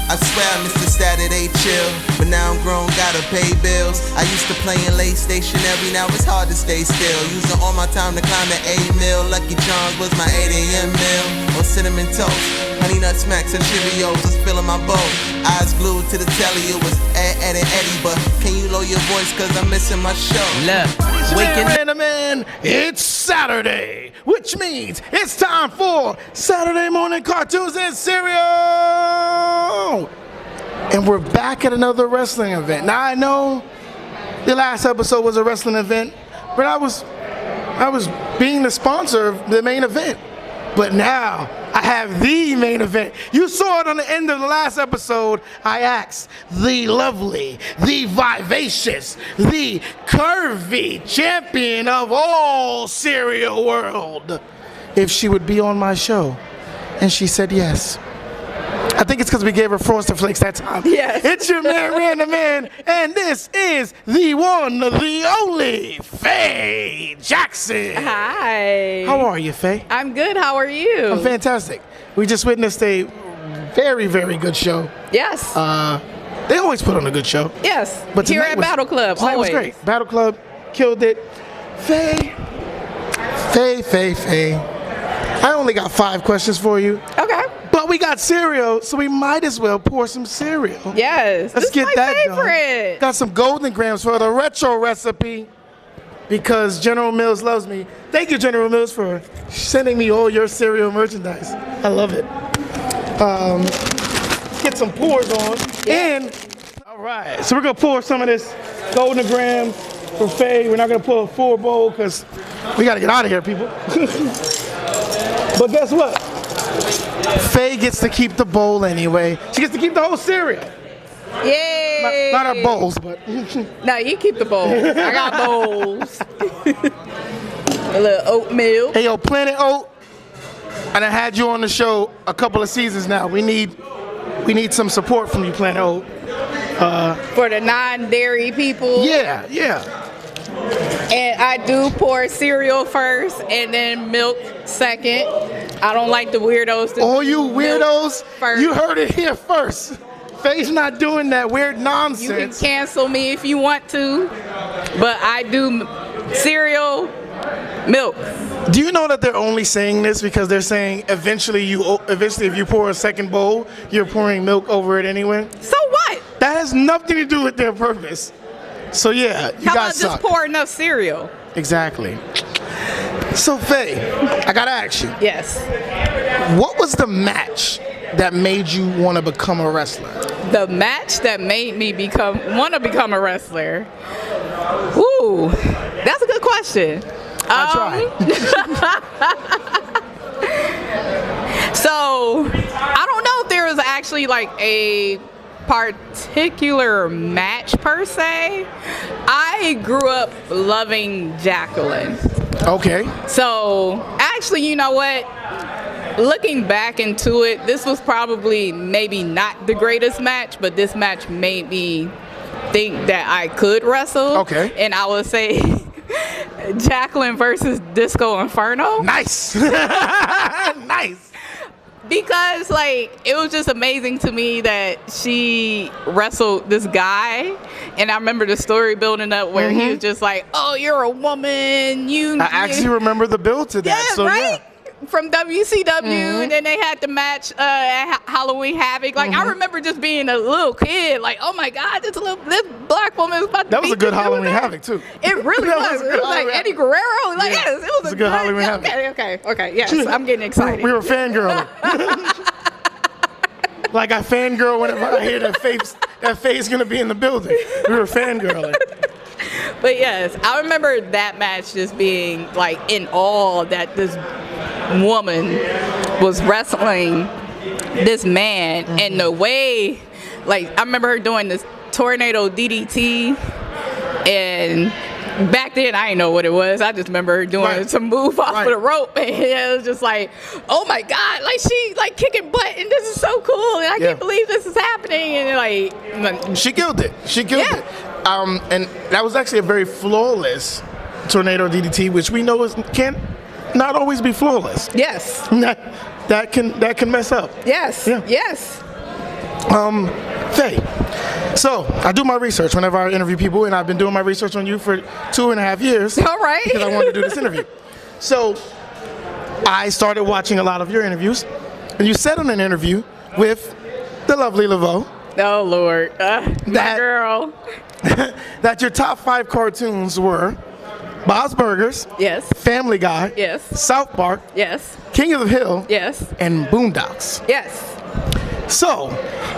I swear I missed the Saturday chill, but now I'm grown, gotta pay bills. I used to play in late stationary, now it's hard to stay still. Using all my time to climb the A-mill. Lucky Charms was my 8 a.m. meal. On cinnamon toast, honey nut smacks and Cheerios was filling my bowl. Eyes glued to the telly, it was Ed and Eddie. But can you lower your voice, cause I'm missing my show. Look, Waking man, it's Saturday, which means it's time for Saturday morning cartoons and cereal. And we're back at another wrestling event. Now I know the last episode was a wrestling event, but I was being the sponsor of the main event. But now I have the main event. You saw it on the end of the last episode. I asked the lovely, the vivacious, the curvy champion of all cereal world if she would be on my show. And she said yes. I think it's because we gave her Frosted Flakes that time. Yes. It's your man, Random Man, and this is the one, the only, Faye Jackson. Hi. How are you, Faye? I'm good. How are you? I'm fantastic. We just witnessed a very, very good show. Yes. They always put on a good show. Yes. But here at Battle Club. Tonight was great. Battle Club killed it. Faye. I only got 5 questions for you. Okay. But we got cereal, so we might as well pour some cereal. Yes. Let's get that favorite. done. Got some golden grams for the retro recipe because General Mills loves me. Thank you, General Mills, for sending me all your cereal merchandise. I love it. Get some pours on. Yeah. And, all right, so we're going to pour some of this golden gram for Faye. We're not going to pour a full bowl because we got to get out of here, people. But guess what? Faye gets to keep the bowl anyway. She gets to keep the whole cereal. Yay! Not our bowls, but. No, you keep the bowls. I got bowls. A little oatmeal. Hey, yo, Planet Oat. And I had you on the show a couple of seasons now. We need some support from you, Planet Oat. For the non-dairy people. Yeah. And I do pour cereal first and then milk second. I don't like the weirdos. All you weirdos, first. you heard it here first. Faye's not doing that weird You can nonsense. cancel me if you want to, but I do cereal, milk. Do you know that they're only saying this because they're saying eventually if you pour a second bowl, you're pouring milk over it anyway? So what? That has nothing to do with their purpose. So yeah, you How about guys just suck. pour enough cereal? Exactly. So Faye, I gotta ask you, Yes. what was the match that made you want to become a wrestler? The match that made me want to become a wrestler. Ooh, that's a good question. I tried. So I don't know if there was actually like a particular match per se. I grew up loving Jacqueline. Okay. So actually, you know what? Looking back into it, this was probably maybe not the greatest match, but this match made me think that I could wrestle. Okay. And I would say Jacqueline versus Disco Inferno. Nice. Nice. Because like it was just amazing to me that she wrestled this guy, and I remember the story building up where he was just like, "Oh, you're a woman." I actually remember the build to that. Yeah, So right? yeah. From WCW, and then they had the match at Halloween Havoc. Like I remember just being a little kid, like, "Oh my God, this black woman is about to." That was beat a good this dude Halloween up. Havoc too. It really That was. was a It good was like Halloween Eddie Havoc. Guerrero. Like Yeah. yes, it was a good Halloween Havoc. Okay. Yes, I'm getting excited. We were fangirling. Like I fangirl whenever I hear that Faye's gonna be in the building. We were fangirling. But yes, I remember that match just being like in awe that this woman was wrestling this man, and the way, like I remember her doing this tornado DDT, and back then I didn't know what it was. I just remember her doing some move off of the rope, and it was just like, oh my God, like she like kicking butt, and this is so cool, and I can't believe this is happening, and like she killed it. She killed it. And that was actually a very flawless tornado DDT, which we know can't not always be flawless. Yes. That can mess up. Yes. Yeah. Yes. Faye. So I do my research whenever I interview people, and I've been doing my research on you for 2.5 years. All right. Because I wanted to do this interview. So I started watching a lot of your interviews, and you said on an interview with the lovely Laveau. Oh Lord, my girl. That your top 5 cartoons were Bob's Burgers, Yes. Family Guy, Yes. South Park, Yes. King of the Hill, Yes. and Boondocks. Yes. So,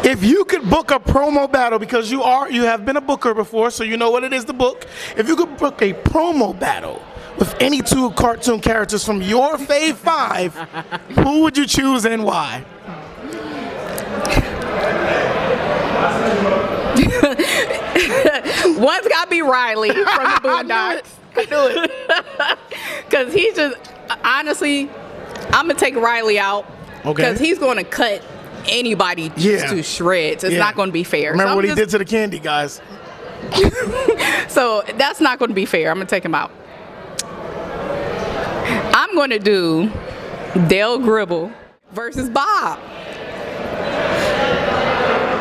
if you could book a promo battle, because you have been a booker before, so you know what it is to book. If you could book a promo battle with any 2 cartoon characters from your Fave 5, who would you choose and why? One's got to be Riley from the Boondocks. I knew it. Because he's just, honestly, I'm going to take Riley out. Okay. Because he's going to cut anybody just to shreds. It's not going to be fair. Remember what he did to the candy guys. So that's not going to be fair. I'm going to take him out. I'm going to do Dale Gribble versus Bob.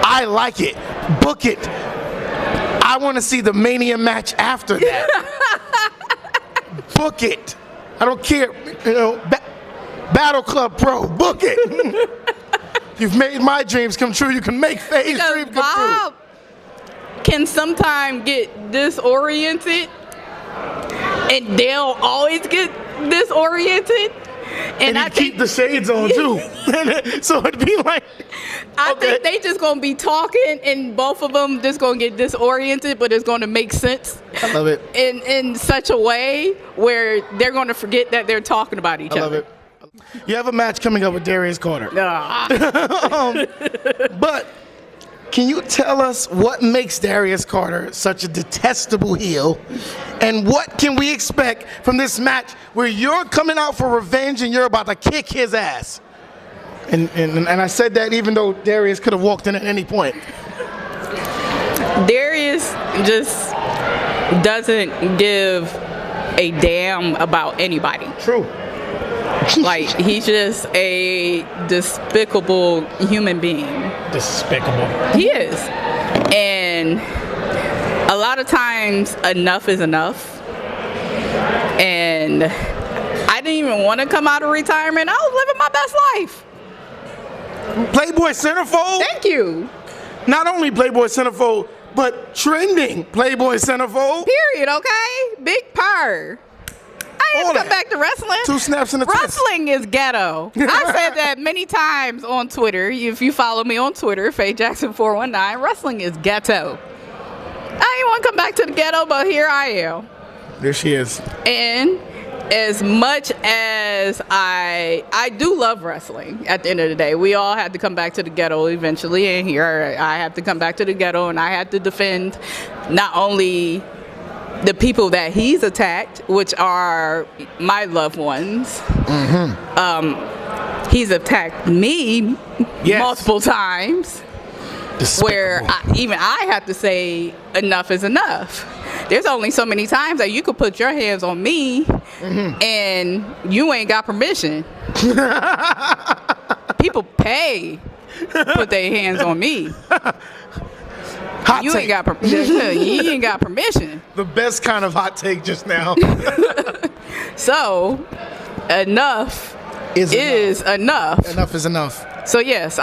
I like it. Book it. I want to see the Mania match after that. Book it. I don't care. You know, Battle Club Pro. Book it. You've made my dreams come true. You can make Faye's dream come Bob true. Can sometimes get disoriented, and Dale always get disoriented. And I keep the shades on too. So it'd be like, I think they just gonna be talking, and both of them just gonna get disoriented, but it's gonna make sense. I love it. In such a way where they're gonna forget that they're talking about each other. I love it. You have a match coming up with Darius Carter. But can you tell us what makes Darius Carter such a detestable heel? And what can we expect from this match where you're coming out for revenge and you're about to kick his ass? And I said that even though Darius could have walked in at any point. Darius just doesn't give a damn about anybody. True. Like, he's just a despicable human being. Despicable. He is. And a lot of times, enough is enough. And I didn't even want to come out of retirement. I was living my best life. Playboy Centerfold? Thank you. Not only Playboy Centerfold, but trending Playboy Centerfold. Period, okay? Big purr. I ain't come back to wrestling. 2 snaps in the twist. Wrestling is ghetto. I said that many times on Twitter. If you follow me on Twitter, Faye Jackson 419, wrestling is ghetto. I didn't want to come back to the ghetto, but here I am. There she is. And as much as I do love wrestling, at the end of the day, we all had to come back to the ghetto eventually, and here I have to come back to the ghetto, and I had to defend not only the people that he's attacked, which are my loved ones. He's attacked me multiple times. Despicable. Where I have to say enough is enough. There's only so many times that you could put your hands on me and you ain't got permission. People pay to put their hands on me. Hot You take. ain't got permission. You ain't got permission. The best kind of hot take just now. So enough is enough. Enough is enough. So yes,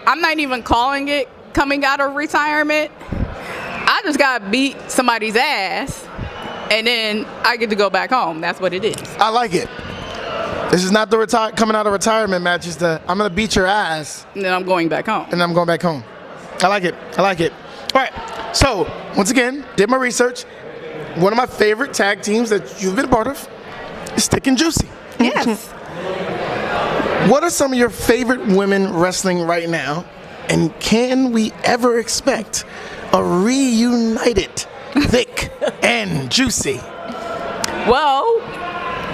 I'm not even calling it coming out of retirement. I just got to beat somebody's ass, and then I get to go back home. That's what it is. I like it. This is not the coming out of retirement match. It's the I'm going to beat your ass. And then I'm going back home. And I'm going back home. I like it. I like it. All right. So, once again, did my research. One of my favorite tag teams that you've been a part of is Thick and Juicy. Yes. What are some of your favorite women wrestling right now? And can we ever expect a reunited Thick and Juicy? Well,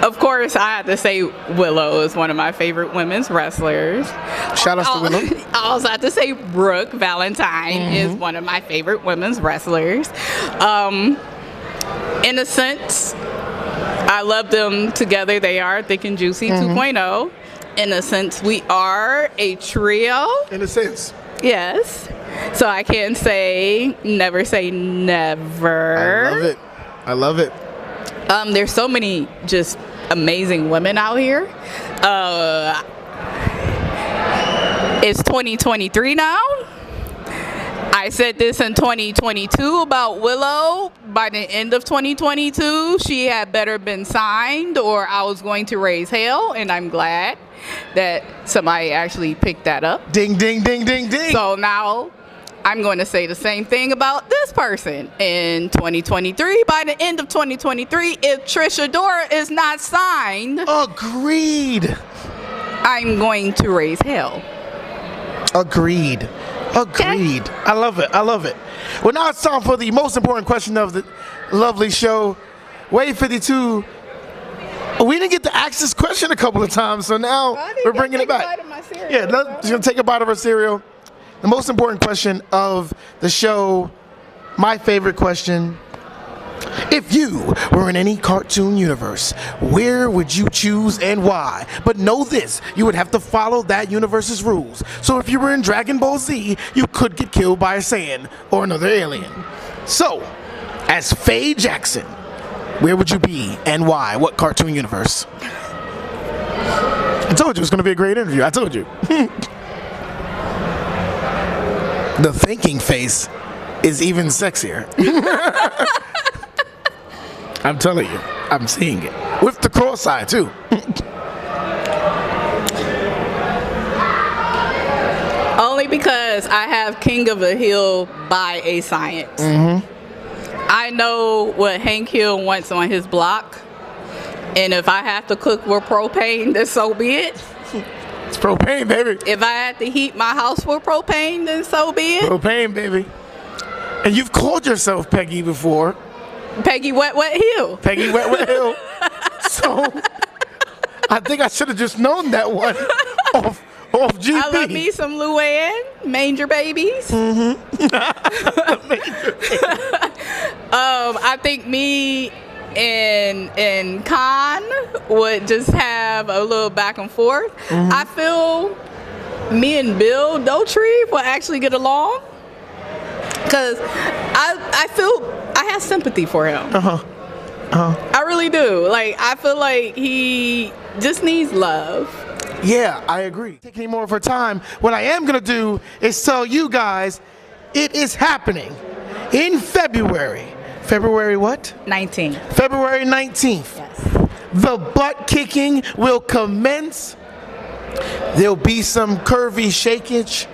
of course, I have to say Willow is one of my favorite women's wrestlers. Shout out to Willow. I also have to say Brooke Valentine is one of my favorite women's wrestlers. In a sense, I love them together. They are Thick and Juicy 2.0. In a sense, we are a trio. In a sense. Yes. So I can say never. I love it. I love it. There's so many just amazing women out here. It's 2023 now. I said this in 2022 about Willow. By the end of 2022, she had better been signed or I was going to raise hell, and I'm glad that somebody actually picked that up. Ding, ding, ding, ding, ding. So now I'm going to say the same thing about this person in 2023. By the end of 2023, if Trisha Dora is not signed, agreed. I'm going to raise hell. Agreed. Agreed. Okay. I love it. I love it. Well, now it's time for the most important question of the lovely show. Wave 52. We didn't get to ask this question a couple of times, so now we're bringing it back. Yeah, let's just take a bite of our cereal. The most important question of the show, my favorite question. If you were in any cartoon universe, where would you choose and why? But know this, you would have to follow that universe's rules. So if you were in Dragon Ball Z, you could get killed by a Saiyan or another alien. So, as Faye Jackson, where would you be and why? What cartoon universe? I told you it was going to be a great interview. I told you. The thinking face is even sexier. I'm telling you, I'm seeing it. With the cross-eye, too. Only because I have King of the Hill by a science. Mm-hmm. I know what Hank Hill wants on his block. And if I have to cook with propane, then so be it. It's propane, baby. If I had to heat my house with propane, then so be it. Propane, baby. And you've called yourself Peggy before. Peggy Wet Hill. Peggy Wet Hill. So, I think I should have just known that one off GP. I love me some Luann, Manger Babies. Mm-hmm. I think me and Khan would just have a little back and forth. Mm-hmm. I feel me and Bill Dotree will actually get along. Because I feel I have sympathy for him. I really do. Like, I feel like he just needs love. Yeah, I agree. Take any more of her time. What I am going to do is tell you guys it is happening in February. February what? 19th. February 19th. Yes. The butt kicking will commence. There'll be some curvy shakeage.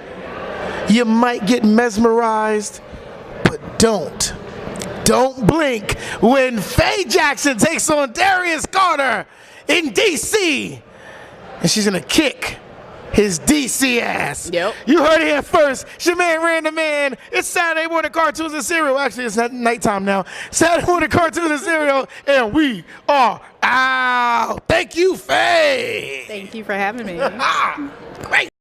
You might get mesmerized, but don't blink when Faye Jackson takes on Darius Carter in DC. And she's gonna kick his DC ass. Yep. You heard it here first. It's your man, Random Man. It's Saturday morning cartoons and cereal. Actually, it's nighttime now. Saturday morning cartoons and cereal, and we are out. Thank you, Faye. Thank you for having me. Great.